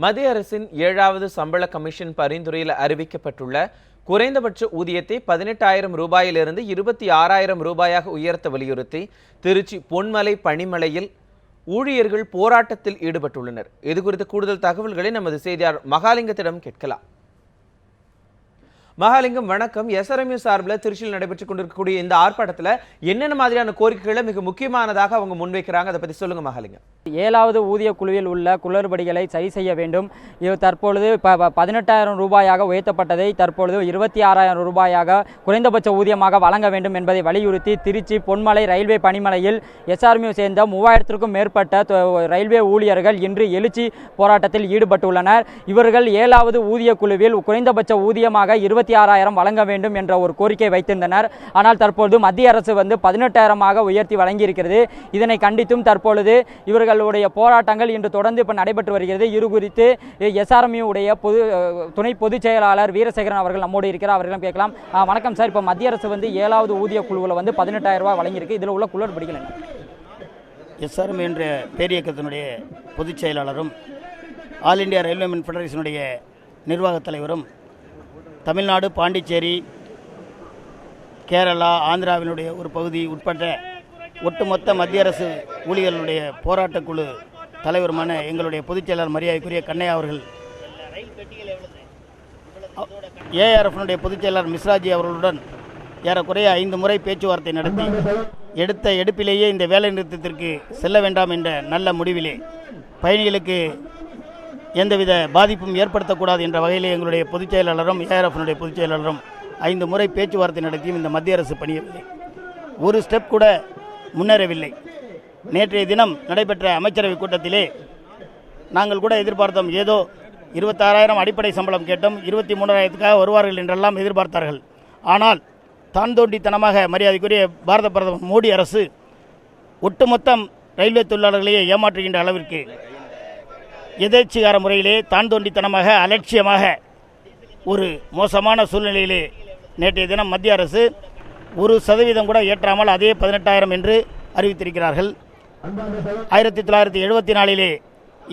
மத்திய அரசின் 7வது சம்பள கமிஷன் பரிந்துரையில் அறிவிக்கப்பட்டுள்ள குறைந்தபட்ச ஊதியத்தை 18,000 ரூபாயிலிருந்து 26,000 ரூபாயாக உயர்த்த வலியுறுத்தி திருச்சி பொன்மலை பணிமனையில் ஊழியர்கள் போராட்டத்தில் ஈடுபட்டுள்ளனர். இதுகுறித்த கூடுதல் தகவல்களை நமது செய்தியாளர் மகாலிங்கத்திடம் கேட்கலாம். மகாலிங்கம், வணக்கம். SRMU சார்பில் திருச்சியில் நடைபெற்றுக் கொண்டிருக்கக்கூடிய இந்த ஆர்ப்பாட்டத்தில் என்னென்ன மாதிரியான கோரிக்கைகளை மிக முக்கியமானதாக அவங்க முன்வைக்கிறாங்க, அதை பற்றி சொல்லுங்க மகாலிங்கம். 7வது ஊதிய குழுவில் உள்ள குளறுபடிகளை சரி செய்ய வேண்டும். இது தற்பொழுது 18,000 ரூபாயாக உயர்த்தப்பட்டதை தற்பொழுது 26,000 ரூபாயாக குறைந்தபட்ச ஊதியமாக வழங்க வேண்டும் என்பதை வலியுறுத்தி திருச்சி பொன்மலை ரயில்வே பணிமனையில் SRMU சேர்ந்த 3000க்கும் மேற்பட்ட ரயில்வே ஊழியர்கள் இன்று எழுச்சி போராட்டத்தில் ஈடுபட்டுள்ளனர். இவர்கள் 7வது ஊதிய குழுவில் குறைந்தபட்ச ஊதியமாக 26,000 வழங்க வேண்டும் என்ற ஒரு கோரிக்கை வைத்திருந்தனர். ஆனால் தற்பொழுது மத்திய அரசு 18,000 உயர்த்தி வழங்கியிருக்கிறது. இதனை கண்டித்தும் தற்பொழுது இவர்களுடைய போராட்டங்கள் இன்று தொடர்ந்து நடைபெற்று வருகிறது. இது குறித்து SRMU உடைய துணை பொதுச் செயலாளர் வீரசேகரன் அவர்கள் நம்மோடு இருக்கிறார். அவர்களும் கேட்கலாம். வணக்கம் சார். இப்போ மத்திய அரசு 7வது ஊதிய குழுவில் 18,000 ரூபாய் வழங்கியிருக்கு. இதில் உள்ள குளறுபடிகள் என்ன? SRMU என்ற பேரியக்கத்தினுடைய பொதுச் செயலாளரும் ஆல் இந்தியா ரயில்வே ஃபெடரேஷனுடைய நிர்வாகத் தலைவரும் தமிழ்நாடு, பாண்டிச்சேரி, கேரளா, ஆந்திராவினுடைய ஒரு பகுதி உட்பட்ட ஒட்டுமொத்த மத்திய அரசு ஊழியர்களுடைய போராட்டக்குழு தலைவருமான எங்களுடைய பொதுச் செயலாளர் மரியாதைக்குரிய கண்ணையா அவர்கள் ARFனுடைய பொதுச் செயலாளர் மிஸ்ராஜி அவர்களுடன் ஏறக்குறைய 5 முறை பேச்சுவார்த்தை நடத்தி எடுத்த எடுப்பிலேயே இந்த வேலை நிறுத்தத்திற்கு செல்ல வேண்டாம் என்ற நல்ல முடிவிலே பயணிகளுக்கு எந்தவித பாதிப்பும் ஏற்படுத்தக்கூடாது என்ற வகையிலே எங்களுடைய பொதுச் செயலாளரும் ARFனுடைய பொதுச் செயலாளரும் 5 முறை பேச்சுவார்த்தை நடத்தியும் இந்த மத்திய அரசு பணியவில்லை. ஒரு ஸ்டெப் கூட முன்னேறவில்லை. நேற்றைய தினம் நடைபெற்ற அமைச்சரவை கூட்டத்திலே நாங்கள் கூட எதிர்பார்த்தோம், ஏதோ 26,000 அடிப்படை சம்பளம் கேட்டோம், 23,000க்காக வருவார்கள் என்றெல்லாம் எதிர்பார்த்தார்கள். ஆனால் தான் தோண்டித்தனமாக மரியாதைக்குரிய பாரத பிரதமர் மோடி அரசு ஒட்டுமொத்தம் ரயில்வே தொழிலாளர்களையே ஏமாற்றுகின்ற அளவிற்கு எதேச்சிகார முறையிலே தான் தோண்டித்தனமாக அலட்சியமாக ஒரு மோசமான சூழ்நிலையிலே நேற்றைய தினம் மத்திய அரசு 1% கூட ஏற்றாமல் அதே 18,000 என்று அறிவித்திருக்கிறார்கள். 1974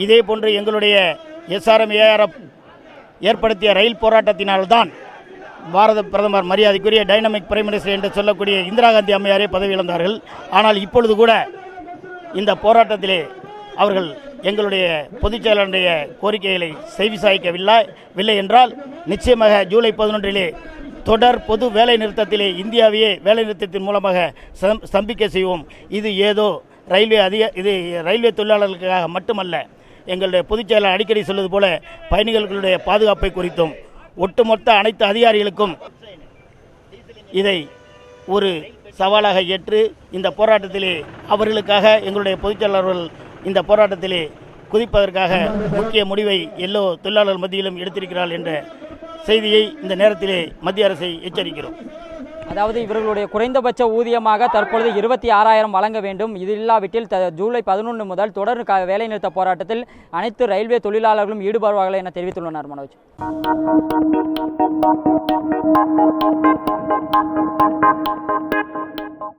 இதே போன்று எங்களுடைய SRMU ARF ஏற்படுத்திய ரயில் போராட்டத்தினால்தான் பாரத பிரதமர் மரியாதைக்குரிய டைனமிக் பிரைம் மினிஸ்டர் என்று சொல்லக்கூடிய இந்திரா காந்தி அம்மையாரே பதவி இழந்தார்கள். ஆனால் இப்பொழுது கூட இந்த போராட்டத்திலே அவர்கள் எங்களுடைய பொதுச் செயலாளருடைய கோரிக்கைகளை செவிசாய்க்கவில்லை என்றால் நிச்சயமாக ஜூலை 11 தொடர் பொது வேலை நிறுத்தத்திலே இந்தியாவையே வேலை நிறுத்தத்தின் மூலமாக ஸ்தம்பிக்க செய்வோம். இது ஏதோ ரயில்வே தொழிலாளர்களுக்காக மட்டுமல்ல. எங்களுடைய பொதுச் செயலாளர் அடிக்கடி சொல்வது போல பயணிகளுடைய பாதுகாப்பை குறித்தும் ஒட்டுமொத்த அனைத்து அதிகாரிகளுக்கும் இதை ஒரு சவாலாக ஏற்று இந்த போராட்டத்திலே அவர்களுக்காக எங்களுடைய பொதுச் செயலாளர்கள் இந்த போராட்டத்திலே குதிப்பதற்காக முக்கிய முடிவை எல்லோ தொழிலாளர் மத்தியிலும் எடுத்திருக்கிறார்கள் என்ற செய்தியை இந்த நேரத்திலே மத்திய அரசை எச்சரிக்கிறோம். அதாவது இவர்களுடைய குறைந்தபட்ச ஊதியமாக தற்பொழுது 26,000 வழங்க வேண்டும். இது இல்லாவிட்டில் ஜூலை 11 முதல் தொடர் வேலைநிறுத்த போராட்டத்தில் அனைத்து ரயில்வே தொழிலாளர்களும் ஈடுபடுவார்கள் என தெரிவித்துள்ளனர். மனோஜ்.